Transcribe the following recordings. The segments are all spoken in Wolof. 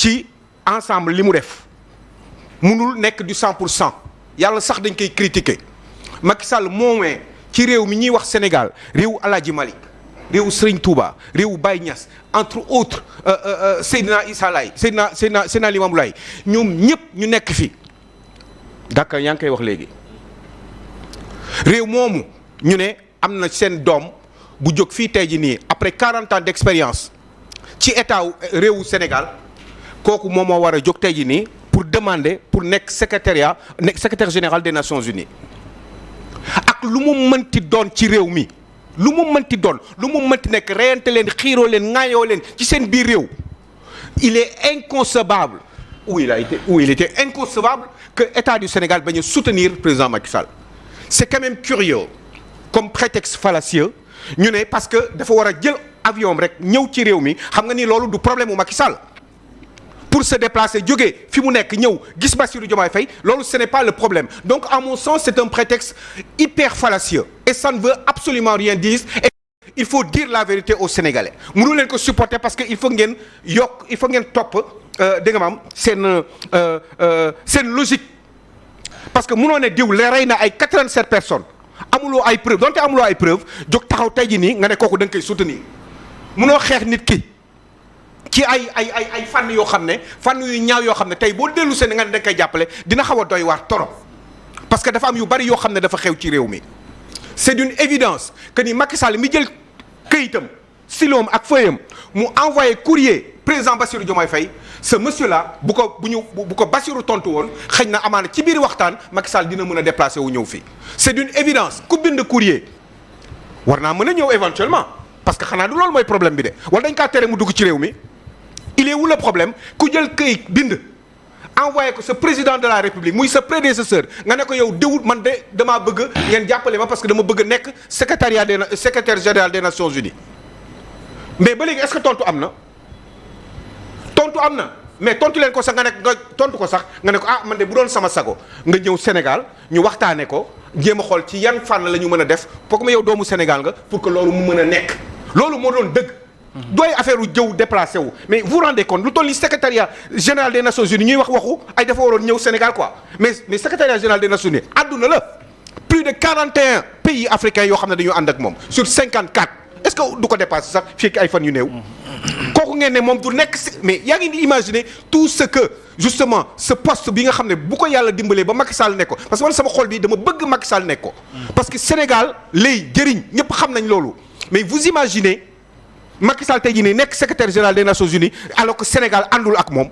ci ensemble li mu def munul nekk du 100% yàlla sax dañ koy critiquer Macky Sall moomee ci réew mi ñuy wax Sénégal réewu Alaaji Malick réewu Serigne Touba réewu Baye Niass entre autres Seydina Issa Laye Seydina Limamou Laye ñoom ñëpp ñu nekk fi d'accord yaa ngi koy wax léegi réew moomu ñu ne am na seen doom bu jóg fii tey ji nii après 40 ans d'expérience ci état réewu Sénégal kooku moom moo war a jóg tey ji nii pour demander pour nekk secrétaire général des Nations Unies ak lu mu mënti doon ci réew mi lu mu mënti doon lu mu mënti nekk reyante leen xiiroo leen ŋaayoo leen ci seen biir réew il est inconcevable où il était inconcevable que état du Sénégal bañ a soutenir président Macky Sall c'est quand même curieux comme prétexte fallacieux ñu ne parce que dafa war a jël avion rek ñëw ci réew mi xam nga ni loolu du problème mu Macky Sall pour se déplacer jógee fi mu nekk ñëw gis Bassirou Diomaye Faye loolu ce n'est pas le problème donc à mon sens c'est un prétexte hyper fallacieux et ça ne veut absolument rien dire et il faut dire la vérité aux Sénégalais mënu leen ko supporter parce que il faut ngeen topp dégg nga maam seen logique parce que mënoo ne diw la rey na ay 87 personnes amuloo ay preuve donte amuloo ay preuve jóg taxaw tey jii nii nga ne kooku da nga koy soutenir mënoo xeex nit ki ci ay fànn yoo xam ne fànn yu ñaaw yoo xam ne tey boo dellu seen nga ne da nga koy jàppale dina xaw a doy waar torop parce que dafa am yu bari yoo xam ne dafa xew ci réew mi c'est d'une évidence que ni Macky Sall mi jël këyitam siloom ak feuillam mu envoyé courrier président Bassirou Diomaye Faye ce monsieur là bu ko Bassirou tontu woon xëy na amaana ci biir waxtaan Macky Sall dina mën a déplacer wu ñëw fii c'est d'une évidence ku bind courrier war naa mën a ñëw éventuellement parce que xanaa du loolu mooy problème bi de wala dañ kaa tere mu dugg ci réew mi il est où le problème ku jël këyit bind envoyé ko sa président de la république muy sa prédécesseur nga ne ko yow déwut man de damaa bëgg ngeen jàppale ma parce que dama bëgg nekk secrétaire général des Nations Unies mais ba léegi est-ce que tontu am na mais tontu leen ko sax nga tontu ko sax nga ne ko man de bu doon sama sago nga ñëw Sénégal ñu waxtaane ko jéem a xool ci yan fànn la ñu mën a def pour que yow doomu Sénégal nga pour que loolu mu mën a nekk loolu moo doon dëgg. dooy affaire u jëw déplacé wu mais vous rendez compte lu toll ni secrétariat général des Nations Unies ñuy waxu ay dafa waroon ñëw Sénégal quoi mais secrétariat général des Nations Unies àdduna la plus de 41 pays africains yoo xam ne dañoo ànd ak moom sur 54 est-ce que du ko dépassé sax fii ay fan yu néew. kooku ngeen ne moom du nekk mais yaa ngi di imaginer tout ce que justement ce poste bi nga xam ne bu ko yàlla dimbalee ba Macky Sall nekk ko parce que man sama xol bi dama bëgg Macky Sall nekk ko. parce que Sénégal lay jëriñ ñëpp xam nañ loolu mais vous imaginez. Macky Sall tey jii nii nekk secrétaire général des Nations Unies alors que Sénégal àndul ak moom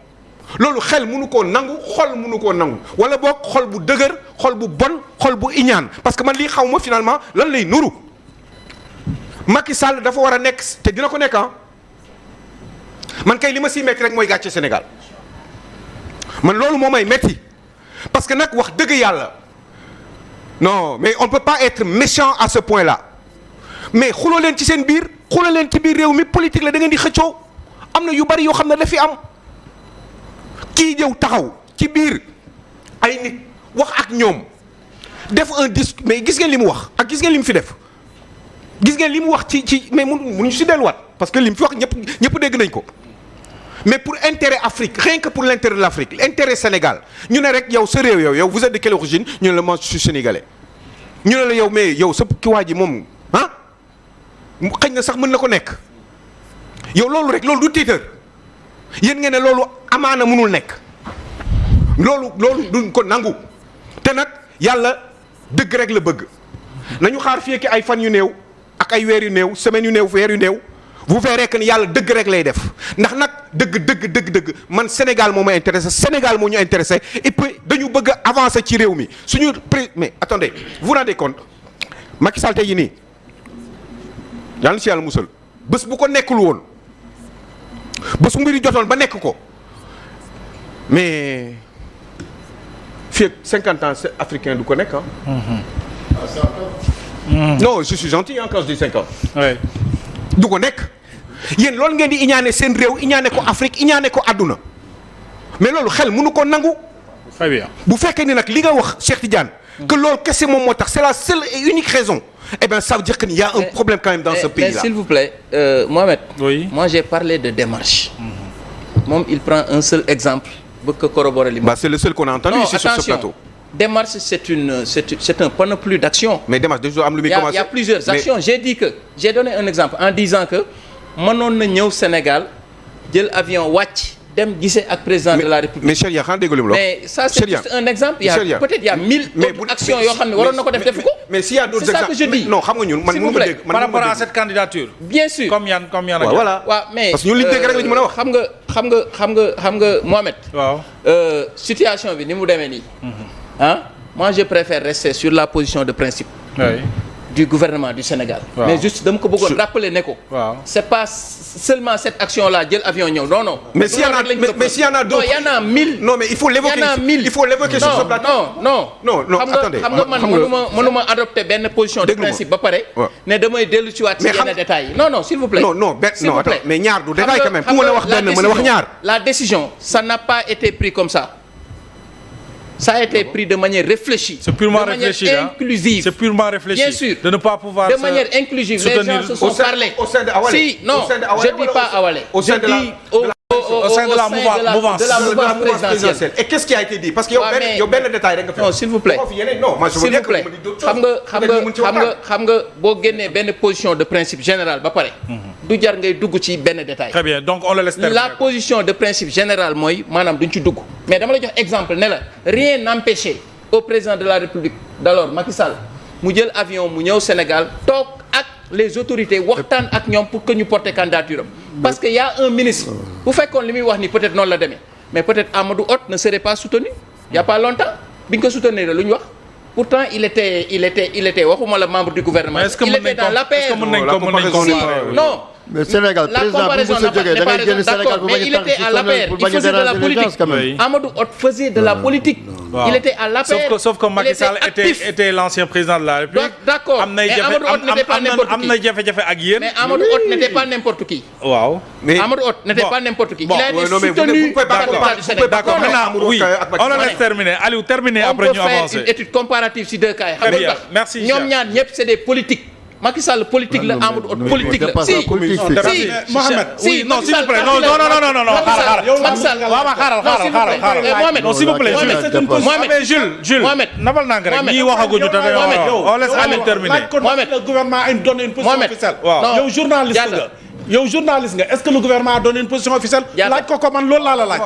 loolu xel mënu koo nangu xol mënu koo nangu wala boog xol bu dëgër xol bu bon xol bu iñaan parce que man lii xaw ma finalement lan lay nuru Macky Sall dafa war a nekk te dina ko nekk man kay li ma siy metti rek mooy gàcce Sénégal man loolu moo may metti parce que nag wax dëgg yàlla non mais on peut pas être méchant à ce point-là mais xuloo leen ci seen biir. xoolal leen ci biir réew mi politique la da ngeen di xëccoo am na yu bari yoo xam ne dafi am kii ñëw taxaw ci biir ay nit wax ak ñoom def un discours mais gis ngeen li mu wax ak gis ngeen li mu fi def gis ngeen li mu wax ci mais mënuñu si delluwaat parce que li mu fi wax ñëpp dégg nañ ko mais pour intérêt Afrique rien que pour l'intérêt de l'Afrique l'intérêt Sénégal ñu ne rek yow sa réew yow vous êtes de quelle origine ñu ne la moi je suis sénégalais ñu ne la yow mais yow sa ki waa ji moom xëy na sax mën na ko nekk yow loolu rek loolu du tiitar yéen ngeen ne loolu amaana mënul nekk loolu duñ ko nangu te nag yàlla dëgg rek la bëgg nañu xaar fii ak ay fan yu néew ak ay weer yu néew semaine yu néew weer yu néew vous verrez que ni yàlla dëgg rek lay def ndax nag dëgg man Sénégal moo ma intéressé Sénégal moo ñu intéressé et puis dañu bëgg a avancer ci réew mi suñu mais attendez vous vous rendez compte Macky Sall tey jii nii yàlla na si yàlla musal bés bu ko nekkul woon bés bu mbiri jotoon ba nekk ko mais fii ak 50 ans africain du ko nekk non je suis gentil quand je dis 50. oui du ko nekk yéen loolu ngeen di iñaane seen réew iñaane ko Afrique iñaane ko àdduna mais loolu xel mënu ko nangu. très bien bu fekkee ni nag li nga wax Cheikh Tidiane. que loolu kese moom moo tax c'est la seule et unique raison. Eh bien, ça veut dire qu'il y a un problème quand même dans ce pays-là. Mais s'il vous plaît, Mohamed, oui. Moi j'ai parlé de démarche. moom il prend un seul exemple bëgg ko corroborer li ma. c'est le seul qu'on a entendu ici sur ce plateau. Démarche c'est un panoplie d'actions. mais démarche déjà am lu muy commencé. Il y a plusieurs actions. J'ai donné un exemple en disant que mënoon na ñëw Sénégal jël avion wàcc dem gisee ak président de la République. mais Cheikh xanaa déglu la. mais ça c'est juste un exemple. Peut-être il y a 1000 autres actions yoo xam ne waroon na ko def ko. mais s'il y a d'autres exemples, c'est ça que je dis. non xam nga ñun man mënu ma dégg. par rapport à cette candidature. bien sûr comme yan voilà mais parce que ñun li ñu dégg rek la ñu mën a wax. xam nga Mohamed. waaw situation bi ni mu demee nii. Moi je préfère rester sur la position de principe. oui. du gouvernement du Sénégal. Wow. mais juste dama ko bëggoon rappeler ne ko. Wow. c'est pas seulement cette action là jël avion ñëw non. mais s'il y en a d'autres. non il y en a 1000. non mais il faut l'évoquer. il y en a 1000 il faut l'évoquer sur ce plateau. non attendez xam nga man mënuma adopter benn position de principe ba pare. ne damay dellu ci waat ci yenn détails yi. non s'il vous plaît. non attends mais ñaar du détail quand même. ku mën a wax benn mën a wax ñaar. la décision ça n'a pas été pris comme ça. Ça a été pris de manière réfléchie. C'est purement de réfléchi, manière inclusive. C'est purement réfléchi. Bien sûr. De ne pas pouvoir de manière inclusive. Les gens se sont parlé. Au sein de Awalé. Si, non, je ne dis pas Awalé. Au sein de la mouvance présidentielle. Et qu'est-ce qui a été dit? Parce que yow benn détail rek nga fi. Non, s'il vous plaît. Non, moi je veux dire que xam nga boo génnee benn position de principe général ba pare. du jar ngay dugg ci benn détail. Très bien, donc on le laisse terminer. La position de principe général mooy maanaam duñ ci dugg. Mais dama la jox exemple ne la rien n'empêchait au président de la République d'alors Macky Sall mu jël avion mu ñëw Sénégal toog ak les autorités waxtaan ak ñoom pour que ñu porter candidature am. Parce que y a un ministre bu fekkoon li muy wax ni peut-être noonu la demee mais peut-être Amadou Hott ne serait pas soutenu il y a pas longtemps bi ñu ko soutenir lu ñu wax. Pourtant il était waxuma la membre du gouvernement. Il était dans l'APR. Non. mais Sénégal président bu mu sa jógee da ngay génn Sénégal bu bañ a tànn ci sonal pour bañ a déranger les gens quand même. Amadou Hott faisait de la politique. Il était à l'APR. Sauf que Macky Sall était l'ancien président de la République. D'accord. Mais Amadou Hott n'était pas n'importe qui. am na jafe-jafe ak yéen. Mais Amadou Hott n'était pas n'importe qui. waaw. Mais Amadou Hott n'était pas n'importe qui. Il a été soutenu par l'État du Sénégal. D'accord. Maintenant oui, on le laisse terminer. Aliou, terminer après ñu avancer. On peut faire une étude comparative ci deux cas. Très bien. Merci. ñoom ñaar ñëpp c'est des politiques. Macky Sall politique la Amadou Hott politique la si Mohamed si non s'il vous plaît non xaaral non s'il vous plaît Jules nabal naa nga rek ñi waxaguñu te on laisse Aliou terminer. Mohamed le gouvernement a donné une position officielle. yow journaliste nga est-ce que le gouvernement a donné une position officielle. laaj ko man loolu laa la laaj.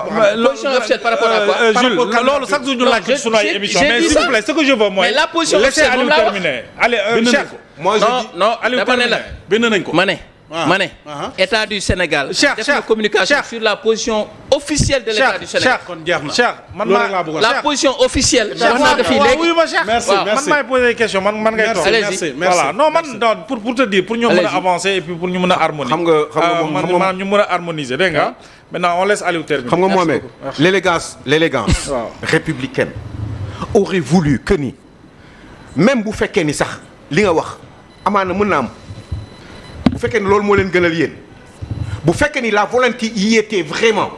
position officielle par rapport à quoi. Jules loolu chaque jour ñu laaj ko sunu ay émission mais s'il vous plaît ce que je veux mooy laissez Aliou terminer. Allez Cheikh. Moi je dis non dama ne la bind nañ ko ma ne état du Sénégal def na communication sur la position officielle de l'état du Sénégal. kon jeex na Cheikh man la position officielle. wax naa ko fii léegi merci man maay poser question man ngay toog. merci voilà non man pour te dire pour ñu mën a avancer et puis pour ñu mën a harmoniser. xam nga maanaam ñu mën a harmoniser dégg nga. maintenant on laisse Aliou terminer. xam nga Mohamed l'élégance républicaine aurait voulu que ni même bu fekkee ni sax li nga wax amaana mën na am bu fekkee ni loolu moo leen gënal yéen bu fekkee ni la volonté y était vraiment